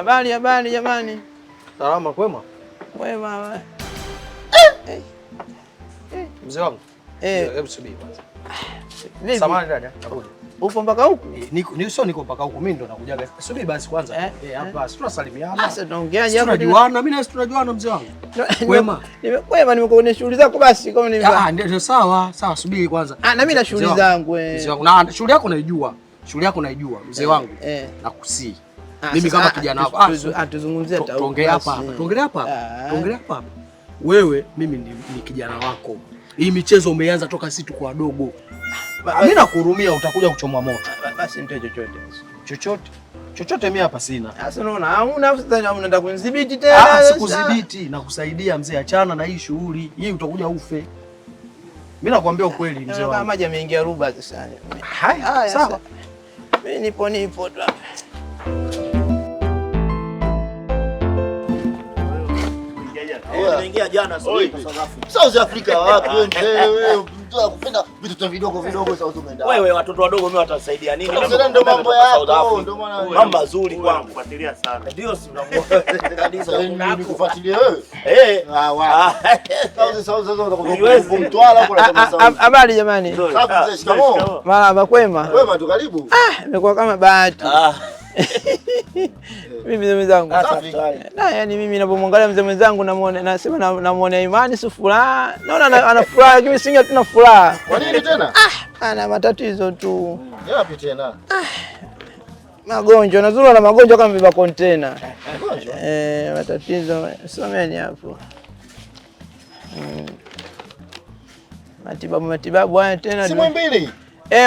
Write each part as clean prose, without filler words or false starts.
Habari jamani. Salama kwema? Kwema. Mzee wangu. Hebu subiri kwanza. Samahani dada, nakuja. Upo mpaka huku? Niko mpaka huku, mimi ndo nakujaga. Subiri basi kwanza. Hapa tunasalimiana. Sasa tunaongeaje hapo? Tunajuana, mimi na tunajuana mzee wangu. Kwema. Kwema, nimekuona shughuli zako basi kama nimevaa. Ndio sawa, subiri kwanza. Na mimi na shughuli zangu Mzee wangu. Na shughuli yako naijua. Shughuli yako naijua mzee wangu. Nakusii. Mimi kama kijana wako. Tuzungumzie hata tuongelea hapa. Wewe mimi ni kijana wako. Hii michezo umeanza toka sisi tuko wadogo. Mimi nakuhurumia, utakuja kuchomwa moto. Basi nitoe Chochote mimi hapa sina. Sasa unaona hauna unaenda kunidhibiti tena. Sikudhibiti, nakusaidia mzee, achana na hii shughuli. Hii utakuja ufe. Mimi nakwambia ukweli mzee wangu. Kama maji yameingia ruba sasa. Haya, sawa. Mimi nipo tu. Nimeingia jana South Africa wapi wewe? Mtu kupenda vitu vidogo South umeenda. Wewe watoto wadogo mimi watasaidia nini? Ndio mambo yako, ndio maana mambo mazuri kwangu. Kufuatilia sana. Ndio si unamuona nikufuatilia wewe? South Mtwara huko nasema. Habari jamani. Safi, shikamoo. Marhaba, kwema. Kwema tu, karibu. Imekuwa kama bahati. Mimi mzee mwenzangu. Yaani mimi ninapomwangalia mzee mwenzangu namuona imani si furaha. Naona ana furaha lakini singi hatuna furaha. Kwa nini tena? Ana matatizo tu. Yapi tena? Magonjwa, nazuru na magonjwa kama beba container. Magonjwa? Matatizo. Someni hapo. Matibabu haya tena. Si Muhimbili?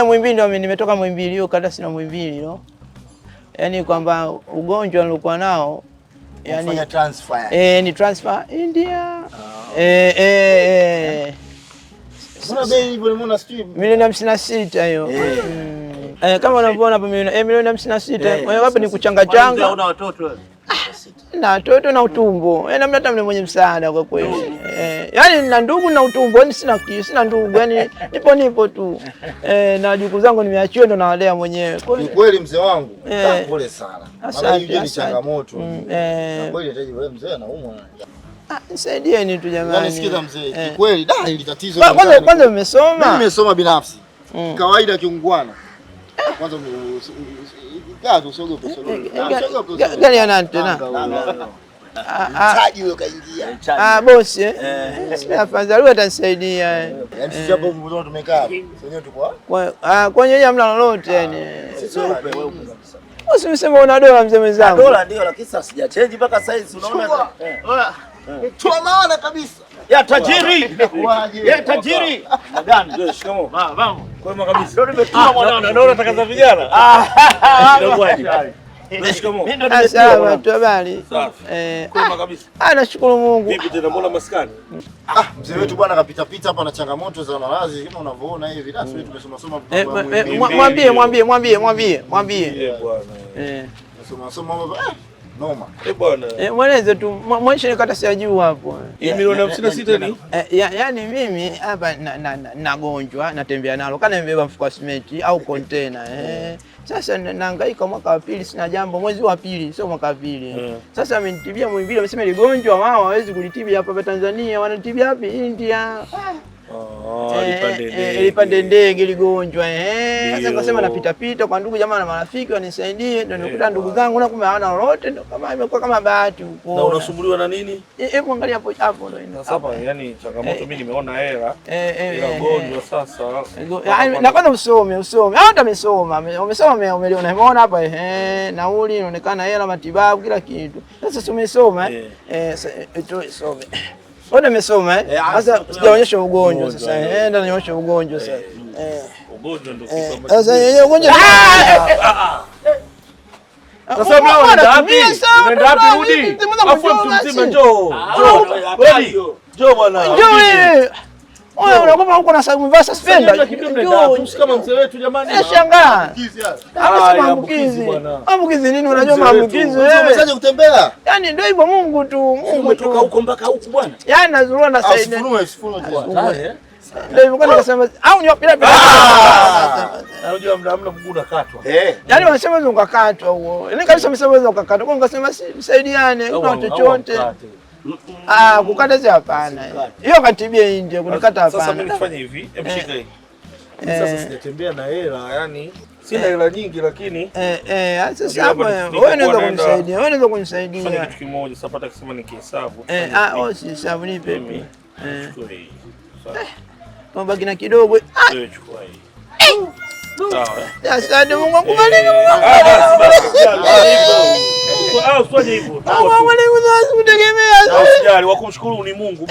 Muhimbili ndio nimetoka Muhimbili, hiyo kata sina Muhimbili no. Yaani kwamba ugonjwa nilikuwa nao yani transfer. Ni transfer India. Mbona bei hivyo nimeona sijui milioni 56 hiyo. Kama unavyoona hapa milioni 56. Kwa hiyo hapa ni kuchanga. Una watoto wewe? Na watoto na utumbo. Namna hata mwenye msaada kwa kweli. Yaani nina ndugu na utumbo, yani sina ndugu, yani nipo tu. Na juku zangu nimeachiwa ndo nawalea mwenyewe. Ni kweli mzee wangu. Pole sana. Maana hiyo ni changamoto. Na kweli hata wewe mzee anaumwa. Nisaidieni tu jamani. Unanisikiza mzee? Ni kweli hili tatizo. Kwanza umesoma? Mimi nimesoma binafsi. Kawaida kiungwana. Kwanza gato usogope. Gani ana tena? Mtaji huyo kaingia. Bosi sasa afadhali atanisaidia. Yaani sisi hapo mmoja tumekaa. Wenyewe tuko kwenye hamna lolote yani. Sisi wewe kabisa. Usimseme una dola mzee mwenzangu. Dola ndio lakini sasa sijachange mpaka saizi unaona. Tuna maana kabisa. Ya tajiri. Ya tajiri. Magani. Ndio shikamoo. Mama. Kwema kabisa. Ndio nimetuma mwanana. Ndio nataka za vijana. Shikamoo. Mimi ndo nimetuma tu habari. Safi. Kwema kabisa. Nashukuru Mungu. Vipi tena mbona maskani? Mzee wetu bwana kapita kama na changamoto za maradhi kama unavyoona hivi. Sasa wewe tumesoma mwambie. Soma noma. Bwana. Mweleze tu mwisho kata sijajua hapo. Milioni 56 ni? Yaani mimi hapa nagonjwa natembea nalo kana nimebeba mfuko wa simenti au container. Sasa nahangaika mwaka wa pili sina jambo, mwezi wa pili sio mwaka wa pili. Sasa amenitibia Muhimbili, wamesema ile gonjwa wao hawezi kulitibia hapa Tanzania, wanatibia wapi? India. Ilipande ndege ligonjwa. Sasa nikasema napita kwa ndugu jamaa na marafiki wanisaidie, ndio nikuta ndugu zangu na kumbe hawana lolote, ndio kama imekuwa kama bahati huko. Na unasumbuliwa na nini? Hebu angalia hapo ndio. Sasa yani changamoto mimi nimeona hela. Ila gonjwa sasa. Na kwanza usome. Hata umesoma umeliona. Umeona hapa nauli inaonekana hela matibabu kila kitu. Sasa umesoma some. Wewe umesoma sasa sijaonyesha ugonjwa sasa. Ndio naonyesha ugonjwa sasa. Ugonjwa ndio sasa yeye ugonjwa. Sasa unaenda wapi? Unaenda wapi rudi? Afu mtu mzima njoo. Njoo bwana. Njoo. Wewe unakuwa huko na umevaa suspender. Kama mzee wetu jamani. Nashangaa. Maambukizi nini? Unajua maambukizi wewe. Umeanza kutembea? Yaani ndio hivyo Mungu tu. Umetoka huko mpaka huko bwana. Yaani nazurua na saidia. Ndio nilikuwa nikasema au ni bila. Unajua hamna mguu unakatwa. Yaani wanasema hizo ukakatwa huo. Yaani kabisa msema hizo ukakatwa. Kwa nikasema msaidiane kuna chochote. Kukata si hapana. Hiyo katibia nje kunikata hapana. Sasa mimi nifanye hivi, mshika hii. Sasa sijatembea na hela, yani sina hela nyingi lakini sasa hapo wewe unaweza kunisaidia. Wewe unaweza kunisaidia. Fanya kitu kimoja, sasa pata kusema nikihesabu. Si hesabu ni pepe. Mambo kina kidogo. Chukua hii. Asante Mungu akubariki. Usifanye hivyo. Kutegemea. Usijali, wakumshukuru ni Mungu.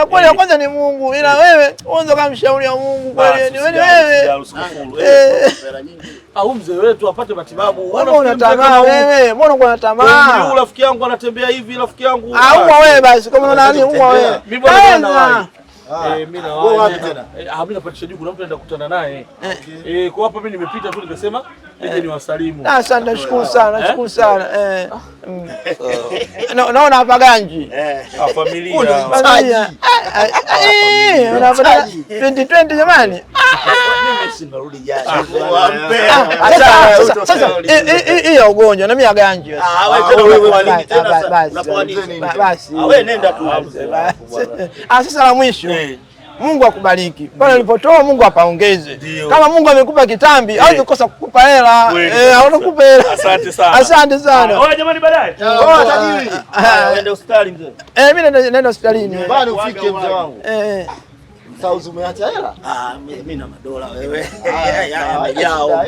Kwa kwanza ni Mungu, ila wewe unaweza kumshauri Mungu kweli. Wewe au mzee wetu apate matibabu. Una tamaa wewe. Mbona uko na tamaa? Huyu rafiki yangu anatembea hivi, rafiki yangu. Umwa wewe basi, kama unaona nani umwa wewe. Mimi bwana mimi na wewe wapi tena? Mimi napatisha juu kuna mtu anaenda kukutana naye. Kwa hapa mimi nimepita tu nikasema nije niwasalimu. Asante, nashukuru sana, nashukuru sana. Naona hapa ganji. Familia. Unapata 2020 jamani. Mimi sinarudi jana. Sasa hii ya ugonjwa na mimi ya ganji. Wewe kwa nini tena sasa? Unapoa nini? Basi. Wewe nenda tu. Sasa la mwisho. Mungu akubariki. Pale ulipotoa Mungu apaongeze. Kama Mungu amekupa kitambi, hawezi kukosa kukupa hela. Anakupa hela. Asante sana. Asante sana. Oya jamani baadaye. Tajiri. Uende hospitali mzee. Mimi naenda hospitalini. Nyumbani ufike mzee wangu. Sasa umeacha hela? Mimi na madola wewe. Yamejaa.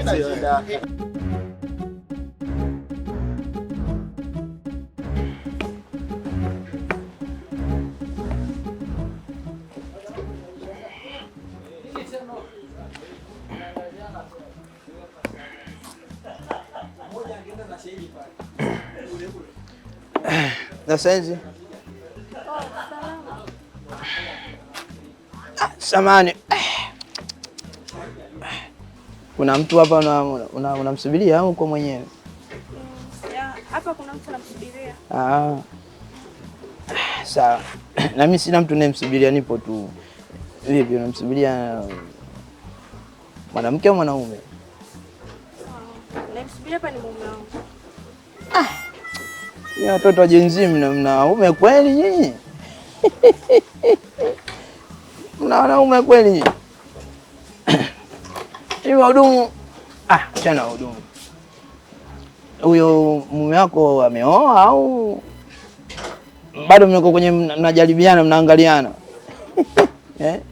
Sasa hizi samani, kuna mtu hapa unamsubiria au uko mwenyewe? Hapa kuna mtu anamsubiria. Sawa. Na mimi sina mtu ninayemsubiria, nipo tu. Vipi unamsubiria mwanamke au mwanaume? Namsubiria hapa ni mume wangu. Ni watoto wa Gen Z mna wanaume kweli nyinyi? Mna wanaume kweli nyinyi? Ni wahudumu. Achana wahudumu. Huyo mume wako ameoa au bado mko kwenye mnajaribiana mnaangaliana?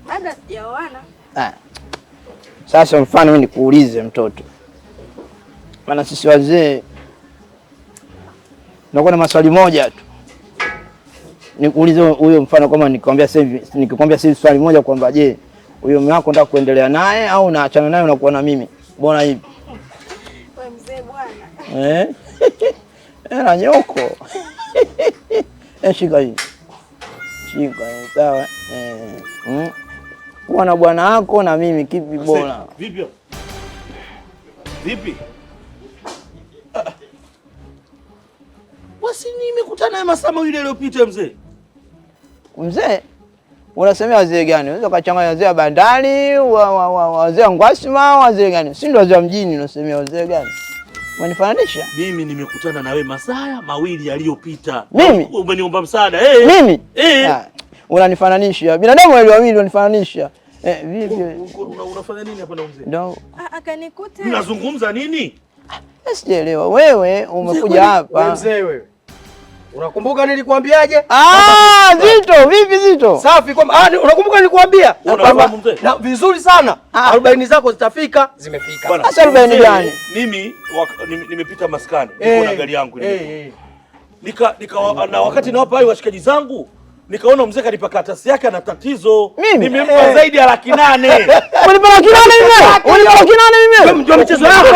Bado sijaoana. Sasa mfano mimi nikuulize mtoto. Maana sisi wazee nakuwa na maswali moja tu. Nikuulize huyo mfano kama nikikwambia sasa swali moja kwamba je, huyo mume wako unataka kuendelea naye au unaachana naye unakuwa na mimi? Mbona hivi? Wewe mzee bwana. Na nyoko. Shika hii. Shika sawa. Kuwa na bwana wako na mimi kipi bora? Vipi? Vipi? Wasi nimekutana naye masaa mawili yaliyopita mzee. Mzee? Unasemea wazee gani? Unaweza kuchanganya wazee wa bandari, wazee wa Ngwasima, wazee gani? Si ndio wazee wa mjini unasemea wazee gani? Unanifananisha? Mimi nimekutana na wewe masaa mawili yaliyopita. Mimi? Umeniomba msaada. Mimi? Unanifananisha. Binadamu wawili unanifananisha. Vipi? Unafanya nini hapa na mzee? Ndio. Akanikuta. Mnazungumza nini? Sijaelewa. Wewe umekuja hapa. Mzee wewe. Unakumbuka nilikwambiaje? Zito, vipi Zito? Safi kwamba unakumbuka nilikwambia? Na vizuri sana. 40 zako zitafika, zimefika. Sasa 40 gani? Mimi nimepita maskani, niko na gari yangu na wakati nawapa wale washikaji zangu nikaona mzee kanipa karatasi yake ana tatizo. Nimempa zaidi ya 800,000. Unipa 800,000 mimi? Unipa 800,000 mimi? Wewe mjua michezo yako.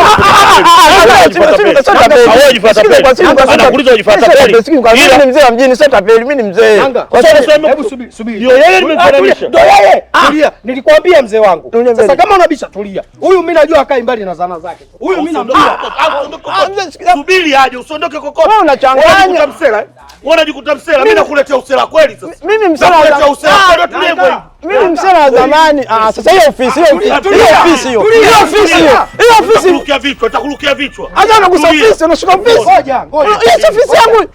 Anakuuliza ujifuata peli. Mimi ni mzee wa mjini, sio tapeli, mimi ni mzee. Hebu subiri. Ndio yeye nimemfananisha. Ndio yeye. Tulia. Nilikwambia mzee wangu. Sasa kama unabisha tulia. Huyu mimi najua akai mbali na zana zake. Huyu mimi namjua. Subiri aje, usiondoke kokote. Wewe unachanganya. Unajikuta msela. Mimi nakuletea usela kweli sasa. Mimi msela. Nakuletea usela kweli tulie hivyo. Mimi msela wa zamani. Sasa hiyo ofisi Utakurukia vichwa, utakurukia vichwa. Acha unagusa ofisi, unashika ofisi. Ngoja. Hiyo ofisi yangu.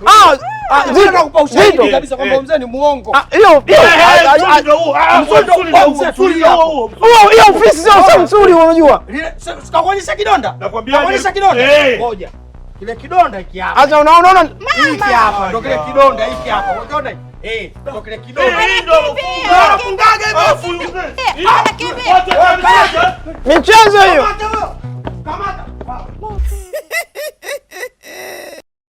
Zito nakupa ushahidi kabisa kwamba mzee ni muongo. Hiyo ofisi sio nzuri unajua. Sikakuonyesha kidonda? Nakuonyesha kidonda. Ngoja. Kile kidonda hiki hapa. Acha unaona hiki hapa. Ndio kile kidonda hiki hapa. Unaona? Ndio kile kidonda. Unafungaga michezo hiyo. Kamata.